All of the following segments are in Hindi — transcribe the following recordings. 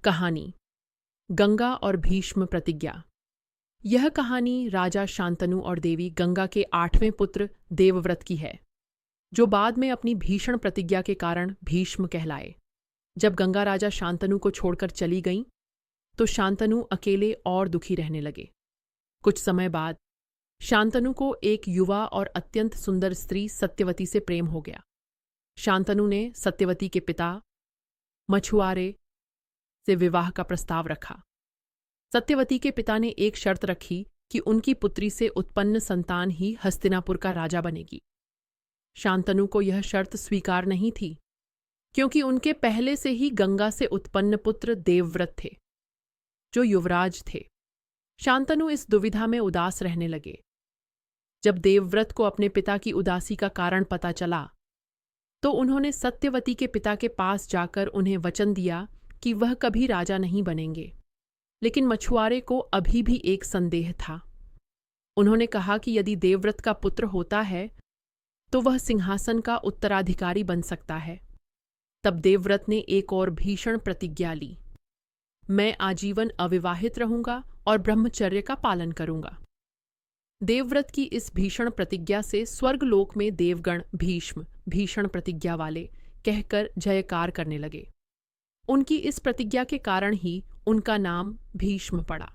कहानी गंगा और भीष्म प्रतिज्ञा। यह कहानी राजा शांतनु और देवी गंगा के 8वें पुत्र देवव्रत की है, जो बाद में अपनी भीषण प्रतिज्ञा के कारण भीष्म कहलाए। जब गंगा राजा शांतनु को छोड़कर चली गईं, तो शांतनु अकेले और दुखी रहने लगे। कुछ समय बाद शांतनु को एक युवा और अत्यंत सुंदर स्त्री सत्यवती से प्रेम हो गया। शांतनु ने सत्यवती के पिता मछुआरे से विवाह का प्रस्ताव रखा। सत्यवती के पिता ने एक शर्त रखी कि उनकी पुत्री से उत्पन्न संतान ही हस्तिनापुर का राजा बनेगी। शांतनु को यह शर्त स्वीकार नहीं थी, क्योंकि उनके पहले से ही गंगा से उत्पन्न पुत्र देवव्रत थे, जो युवराज थे। शांतनु इस दुविधा में उदास रहने लगे। जब देवव्रत को अपने पिता की उदासी का कारण पता चला, तो उन्होंने सत्यवती के पिता के पास जाकर उन्हें वचन दिया कि वह कभी राजा नहीं बनेंगे। लेकिन मछुआरे को अभी भी एक संदेह था। उन्होंने कहा कि यदि देवव्रत का पुत्र होता है तो वह सिंहासन का उत्तराधिकारी बन सकता है। तब देवव्रत ने एक और भीषण प्रतिज्ञा ली, मैं आजीवन अविवाहित रहूंगा और ब्रह्मचर्य का पालन करूंगा। देवव्रत की इस भीषण प्रतिज्ञा से स्वर्गलोक में देवगण भीष्म भीषण प्रतिज्ञा वाले कहकर जयकार करने लगे। उनकी इस प्रतिज्ञा के कारण ही उनका नाम भीष्म पड़ा।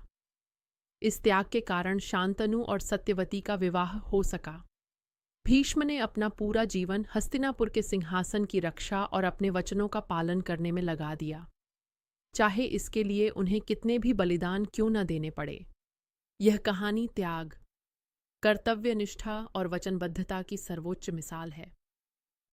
इस त्याग के कारण शांतनु और सत्यवती का विवाह हो सका। भीष्म ने अपना पूरा जीवन हस्तिनापुर के सिंहासन की रक्षा और अपने वचनों का पालन करने में लगा दिया, चाहे इसके लिए उन्हें कितने भी बलिदान क्यों न देने पड़े। यह कहानी त्याग, कर्तव्यनिष्ठा और वचनबद्धता की सर्वोच्च मिसाल है।